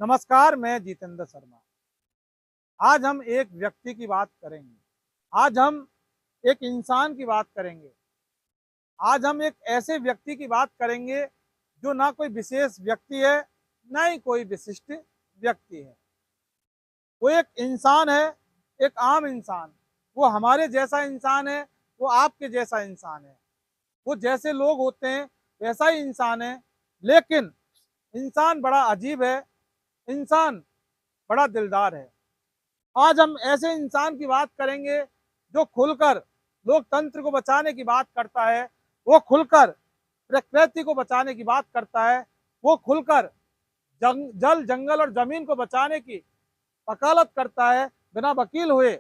नमस्कार, मैं जितेंद्र शर्मा। आज हम एक व्यक्ति की बात करेंगे। आज हम एक इंसान की बात करेंगे। आज हम एक ऐसे व्यक्ति की बात करेंगे जो ना कोई विशेष व्यक्ति है, ना ही कोई विशिष्ट व्यक्ति है। वो एक इंसान है, एक आम इंसान। वो हमारे जैसा इंसान है, वो आपके जैसा इंसान है। वो जैसे लोग होते हैं वैसा ही इंसान है, लेकिन इंसान बड़ा अजीब है, इंसान बड़ा दिलदार है। आज हम ऐसे इंसान की बात करेंगे जो खुलकर लोकतंत्र को बचाने की बात करता है, वो खुलकर प्रकृति को बचाने की बात करता है, वो खुलकर जल जंगल और जमीन को बचाने की वकालत करता है बिना वकील हुए।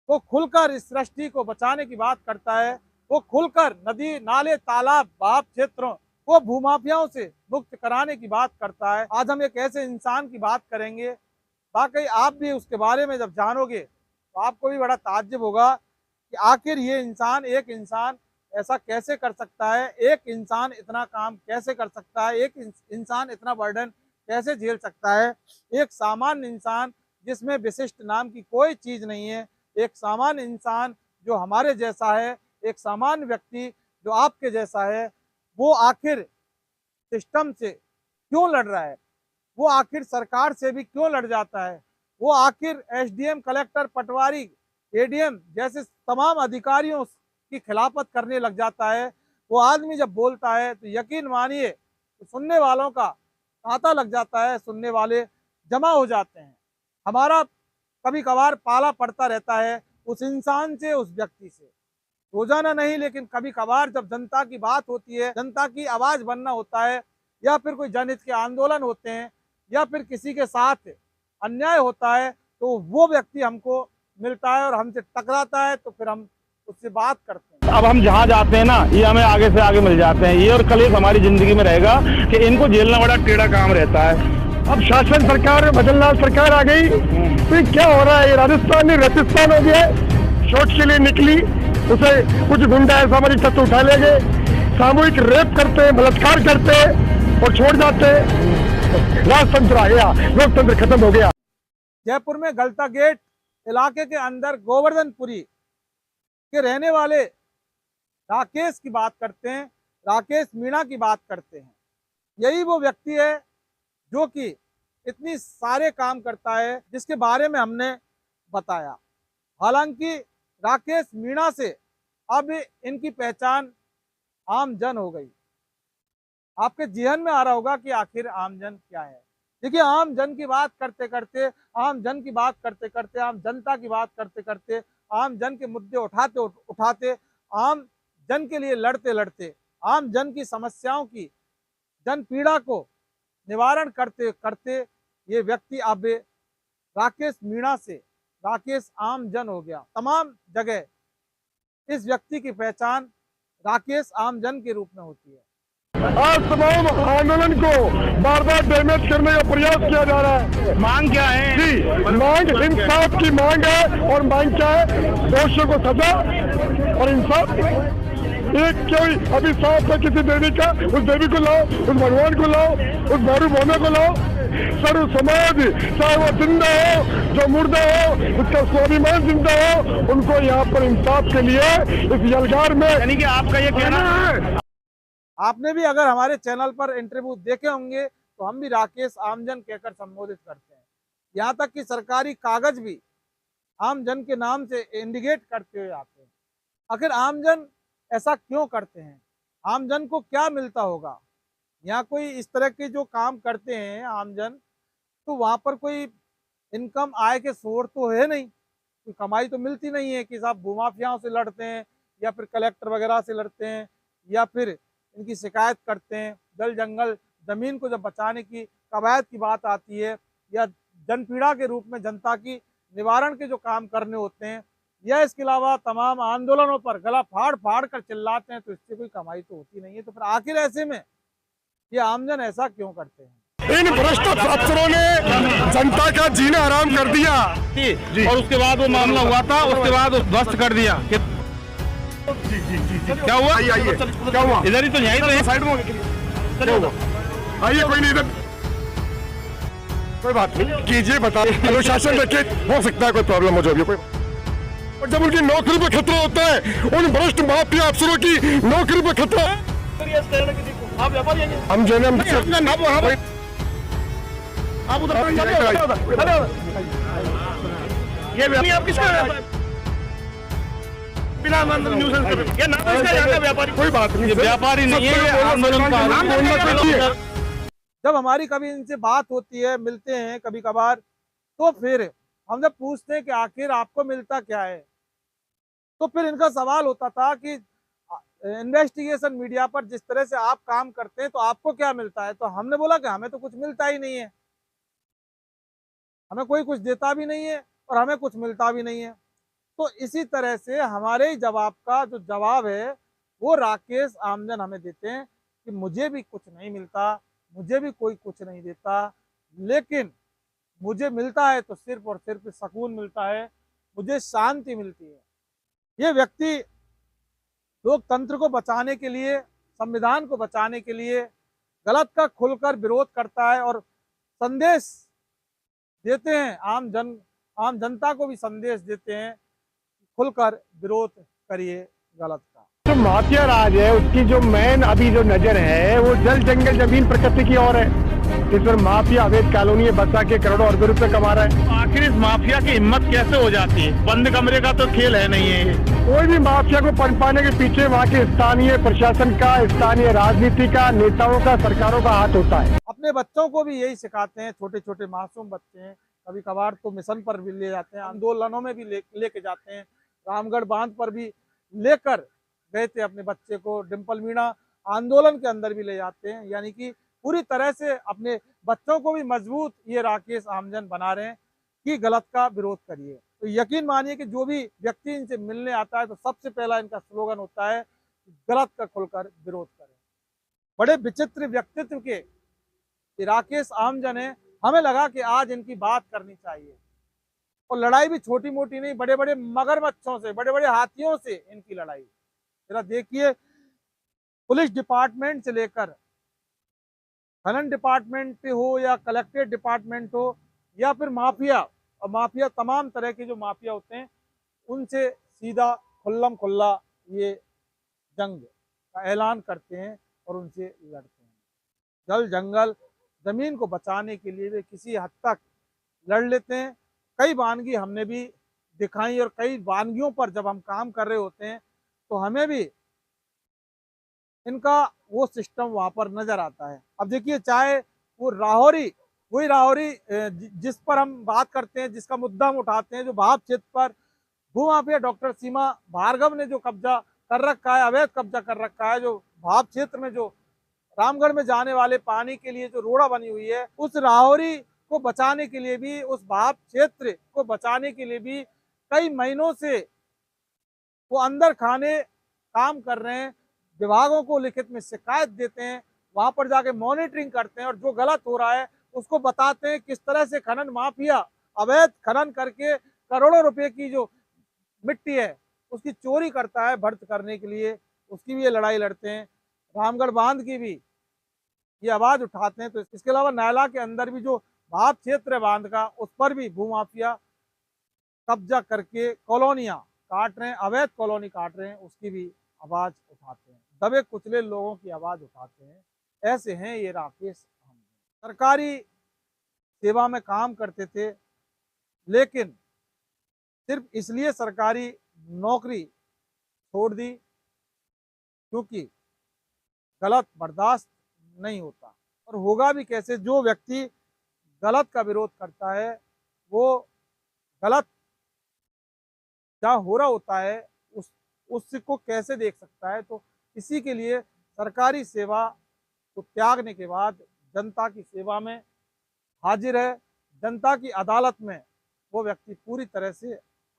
वो खुलकर इस सृष्टि को बचाने की बात करता है, वो खुलकर नदी नाले तालाब भाप क्षेत्रों को भूमाफियाओं से मुक्त कराने की बात करता है। आज हम एक ऐसे इंसान की बात करेंगे, वाकई आप भी उसके बारे में जब जानोगे तो आपको भी बड़ा ताज्जुब होगा कि आखिर ये इंसान, एक इंसान ऐसा कैसे कर सकता है, एक इंसान इतना काम कैसे कर सकता है, एक इंसान इतना बर्डन कैसे झेल सकता है। एक सामान्य इंसान जिसमें विशिष्ट नाम की कोई चीज नहीं है, एक सामान्य इंसान जो हमारे जैसा है, एक सामान्य व्यक्ति जो आपके जैसा है, वो आखिर सिस्टम से क्यों लड़ रहा है, वो आखिर सरकार से भी क्यों लड़ जाता है, वो आखिर एसडीएम, कलेक्टर, पटवारी, एडीएम जैसे तमाम अधिकारियों की खिलाफत करने लग जाता है। वो आदमी जब बोलता है तो यकीन मानिए तो सुनने वालों का तांता लग जाता है, सुनने वाले जमा हो जाते हैं। हमारा कभी कभार पाला पड़ता रहता है उस इंसान से, उस व्यक्ति से, रोजाना नहीं लेकिन कभी कभार जब जनता की बात होती है, जनता की आवाज बनना होता है, या फिर कोई जनहित के आंदोलन होते हैं, या फिर किसी के साथ अन्याय होता है, तो वो व्यक्ति हमको मिलता है और हमसे टकराता है, तो फिर हम उससे बात करते हैं। अब हम जहाँ जाते हैं ना, ये हमें आगे से आगे मिल जाते हैं। ये और कलेश हमारी जिंदगी में रहेगा कि इनको झेलना बड़ा टेढ़ा काम रहता है। अब शासन सरकार में बदलनाथ सरकार आ गई, तो ये क्या हो रहा है? ये राजस्थान नहीं रेतिस्तान हो गया है। शॉट के लिए निकली, उसे कुछ गुंडा सामाजिक तत्व उठा ले गए, सामूहिक रेप करते हैं, बलात्कार करते हैं और छोड़ जाते हैं। राजतंत्र आ गया, लोकतंत्र खत्म हो गया। जयपुर में गलता गेट इलाके के अंदर गोवर्धनपुरी के रहने वाले राकेश की बात करते हैं, राकेश मीणा की बात करते हैं। यही वो व्यक्ति है जो कि इतनी सारे काम करता है जिसके बारे में हमने बताया। हालांकि राकेश मीणा से अब इनकी पहचान आमजन हो गई। आपके जेहन में आ रहा होगा कि आखिर आमजन क्या है। देखिए, आम जन की बात करते करते, आम जन की बात करते करते, आम जनता की बात करते करते, आम जन के मुद्दे उठाते उठाते, आम जन के लिए लड़ते लड़ते, आम जन की समस्याओं की, जन पीड़ा को निवारण करते करते ये व्यक्ति अब राकेश मीणा से राकेश आम जन हो गया। तमाम जगह इस व्यक्ति की पहचान राकेश आम जन के रूप में होती है। आज तमाम आंदोलन को बार बार डैमेज करने का प्रयास किया जा रहा है। मांग क्या है जी, मांग इंसाफ की मांग है। और मांग क्या है? दोषियों को सजा और इंसाफ। एक कोई अभिशाप है किसी देवी का, उस देवी को लाओ, उस भगवान को लाओ, उस दारू बोने को लाओ। सर्व समाज, चाहे वो जिंदा हो, जो मुर्दा हो, उसका स्वाभिमान जिंदा हो, उनको यहाँ पर इंसाफ के लिए इस यलगार में, यानी कि आपका ये कहना है। आपने भी अगर हमारे चैनल पर इंटरव्यू देखे होंगे तो हम भी राकेश आमजन कहकर संबोधित करते हैं। यहाँ तक कि सरकारी कागज भी आमजन के नाम से इंडिकेट करते हुए आते हैं। आखिर आमजन ऐसा क्यों करते हैं? आमजन को क्या मिलता होगा? यहाँ कोई इस तरह के जो काम करते हैं आमजन, तो वहाँ पर कोई इनकम आय के सोर्स तो है नहीं, कोई कमाई तो मिलती नहीं है कि साहब भूमाफियाओं से लड़ते हैं, या फिर कलेक्टर वगैरह से लड़ते हैं, या फिर इनकी शिकायत करते हैं। जल जंगल जमीन को जब बचाने की कवायद की बात आती है, या जनपीड़ा के रूप में जनता की निवारण के जो काम करने होते हैं, या इसके अलावा तमाम आंदोलनों पर गला फाड़ फाड़ कर चिल्लाते हैं, तो इससे कोई कमाई तो होती नहीं है। तो फिर आखिर ऐसे में ये आमजन ऐसा क्यों करते हैं? इन भ्रष्ट अफसरों ने जनता का जीना हराम कर दिया। और उसके बाद वो मामला हुआ था, उसके बाद ध्वस्त कर दिया। क्या हुआ? आइए, क्या हुआ? इधर ही तो, यहीं तो, साइड में चलो आइए, कोई नहीं इधर। कोई बात नहीं कीजिए, बताइए, अनुशासन रखिए, हो सकता है कोई प्रॉब्लम हो जाएगी कोई। और जब उनकी नौकरी पे खतरा होता है, उन भ्रष्ट माफिया अफसरों की नौकरी पे खतरा, हम जो है आप उधर ये आप किसका बिना ये नाम इसका यहाँ का व्यापारी, कोई बात नहीं, व्यापारी नहीं है, आंदोलन। जब हमारी कभी इनसे बात होती है, मिलते हैं कभी कभार, तो फिर हम जब पूछते हैं कि आखिर आपको मिलता क्या है, तो फिर इनका सवाल होता था कि इन्वेस्टिगेशन मीडिया पर जिस तरह से आप काम करते हैं तो आपको क्या मिलता है। तो हमने बोला कि हमें तो कुछ मिलता ही नहीं है, हमें कोई कुछ देता भी नहीं है और हमें कुछ मिलता भी नहीं है। तो इसी तरह से हमारे ही जवाब का जो जवाब है वो राकेश आमजन हमें देते हैं कि मुझे भी कुछ नहीं मिलता, मुझे भी कोई कुछ नहीं देता, लेकिन मुझे मिलता है तो सिर्फ और सिर्फ सुकून मिलता है, मुझे शांति मिलती है। ये व्यक्ति लोकतंत्र को बचाने के लिए, संविधान को बचाने के लिए गलत का खुलकर विरोध करता है और संदेश देते हैं, आम जनता को भी संदेश देते हैं, खुलकर विरोध करिए गलत का। जो माफिया राज है उसकी जो मेन अभी जो नजर है वो जल जंगल जमीन प्रकृति की ओर है। इस पर माफिया अवैध कॉलोनी बसा के करोड़ों अरबों रुपए कमा रहा है। आखिर इस माफिया की हिम्मत कैसे हो जाती है? बंद कमरे का तो खेल है नहीं है ये। कोई भी माफिया को पनपाने के पीछे वहाँ के स्थानीय प्रशासन का, स्थानीय राजनीति का, नेताओं का, सरकारों का हाथ होता है। अपने बच्चों को भी यही सिखाते हैं, छोटे छोटे मासूम बच्चे हैं, कभी कभार तो मिशन पर भी ले जाते हैं, आंदोलनों में भी लेके जाते हैं। रामगढ़ बांध पर भी लेकर गए थे अपने बच्चे को, डिम्पल मीणा आंदोलन के अंदर भी ले जाते हैं। यानी कि पूरी तरह से अपने बच्चों को भी मजबूत ये राकेश आमजन बना रहे हैं कि गलत का विरोध करिए। तो यकीन मानिए कि जो भी व्यक्ति इनसे मिलने आता है तो सबसे पहला इनका स्लोगन होता है गलत का खुलकर विरोध करें। बड़े विचित्र व्यक्तित्व के राकेश आमजन है, हमें लगा कि आज इनकी बात करनी चाहिए। और लड़ाई भी छोटी मोटी नहीं, बड़े बड़े मगरमच्छों से, बड़े बड़े हाथियों से इनकी लड़ाई। जरा देखिए, पुलिस डिपार्टमेंट से लेकर खनन डिपार्टमेंट हो या कलेक्ट्रेट डिपार्टमेंट हो या फिर माफिया, और माफिया तमाम तरह के जो माफिया होते हैं उनसे सीधा खुल्लम खुल्ला ये जंग का ऐलान करते हैं और उनसे लड़ते हैं। जल जंगल जमीन को बचाने के लिए वे किसी हद तक लड़ लेते हैं। कई वानगी हमने भी दिखाई और कई वानगियों पर जब हम काम कर रहे होते हैं तो हमें भी इनका वो सिस्टम वहां पर नजर आता है। अब देखिए, चाहे वो राहौरी, वही राहौरी जिस पर हम बात करते हैं, जिसका मुद्दा हम उठाते हैं, जो भाप क्षेत्र पर भूमाफिया डॉक्टर सीमा भार्गव ने जो कब्जा कर रखा है, अवैध कब्जा कर रखा है, जो भाप क्षेत्र में जो रामगढ़ में जाने वाले पानी के लिए जो रोड़ा बनी हुई है, उस राहौरी को बचाने के लिए भी, उस भाप क्षेत्र को बचाने के लिए भी कई महीनों से वो अंदर खाने काम कर रहे हैं, विभागों को लिखित में शिकायत देते हैं, वहां पर जाके मॉनिटरिंग करते हैं और जो गलत हो रहा है उसको बताते हैं। किस तरह से खनन माफिया अवैध खनन करके करोड़ों रुपए की जो मिट्टी है उसकी चोरी करता है भर्त करने के लिए, उसकी भी ये लड़ाई लड़ते हैं। रामगढ़ बांध की भी ये आवाज उठाते हैं। तो इसके अलावा नाला के अंदर भी जो भाप क्षेत्र है बांध का, उस पर भी भूमाफिया कब्जा करके कॉलोनियां काट रहे हैं, अवैध कॉलोनी काट रहे हैं, उसकी भी आवाज उठाते हैं। दबे कुचले लोगों की आवाज उठाते हैं। ऐसे हैं ये राकेश आमजन। सरकारी सेवा में काम करते थे, लेकिन सिर्फ इसलिए सरकारी नौकरी छोड़ दी क्योंकि गलत बर्दाश्त नहीं होता, और होगा भी कैसे। जो व्यक्ति गलत का विरोध करता है वो गलत जहाँ हो रहा होता है उसको कैसे देख सकता है। तो इसी के लिए सरकारी सेवा को त्यागने के बाद जनता की सेवा में हाजिर है, जनता की अदालत में वो व्यक्ति पूरी तरह से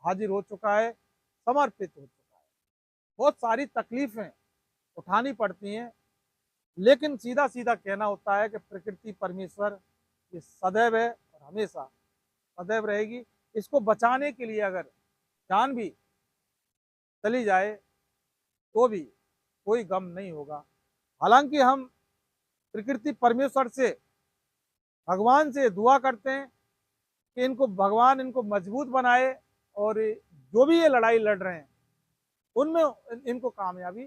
हाजिर हो चुका है, समर्पित हो चुका है। बहुत सारी तकलीफें उठानी पड़ती हैं, लेकिन सीधा सीधा कहना होता है कि प्रकृति परमेश्वर ये सदैव है और हमेशा सदैव रहेगी। इसको बचाने के लिए अगर जान भी चली जाए तो भी कोई गम नहीं होगा। हालांकि हम प्रकृति परमेश्वर से भगवान से दुआ करते हैं कि भगवान इनको मजबूत बनाए और जो भी ये लड़ाई लड़ रहे हैं उनमें इनको कामयाबी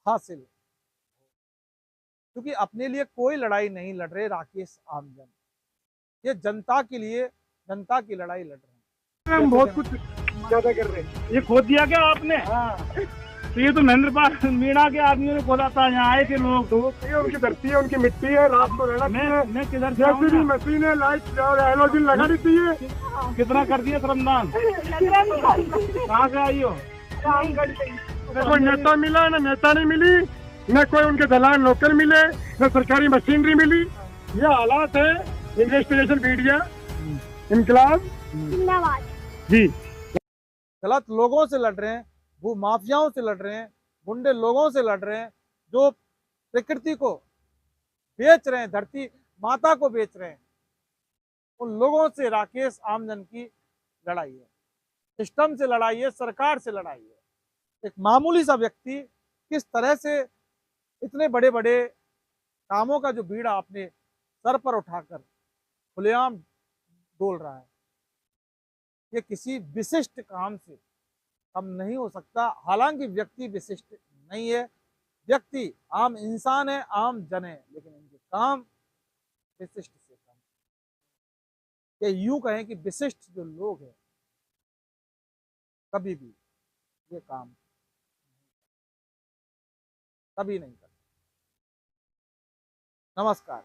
हासिल, क्योंकि अपने लिए कोई लड़ाई नहीं लड़ रहे राकेश आमजन, ये जनता के लिए, जनता की लड़ाई लड़ रहे हैं। हम बहुत कुछ ज्यादा कर रहे हैं। ये खोद दिया क्या आपने? तो ये तो महेंद्र पाल मीणा के आदमियों ने खोदा था, यहाँ आए थे लोग। तो ये उनकी धरती है, उनकी मिट्टी है, रात को रहना चाहिए। मैं किधर से जैसे भी आऊंगा? मशीन है, लाइट और हैलोजन लगा दी चाहिए। कितना कर दिया श्रमदान? कहाँ से आई हो? न कोई नेता मिला, न नेता नहीं मिली, न कोई उनके दलाल नौकर मिले, न सरकारी मशीनरी मिली। ये हालात है। इन्वेस्टिगेशन मीडिया इनकलाब जी गलत लोगों से लड़ रहे हैं, भू माफियाओं से लड़ रहे हैं, गुंडे लोगों से लड़ रहे हैं जो प्रकृति को बेच रहे हैं, धरती माता को बेच रहे हैं। उन लोगों से राकेश आमजन की लड़ाई है, सिस्टम से लड़ाई है, सरकार से लड़ाई है। एक मामूली सा व्यक्ति किस तरह से इतने बड़े बड़े कामों का जो बीड़ा अपने सर पर उठाकर खुलेआम डोल रहा है, ये किसी विशिष्ट काम से कम नहीं हो सकता। हालांकि व्यक्ति विशिष्ट नहीं है, व्यक्ति आम इंसान है, आम जन है, लेकिन इनके काम विशिष्ट से कम। ये यूं कहें कि विशिष्ट जो लोग हैं कभी भी ये काम कभी नहीं करते। नमस्कार।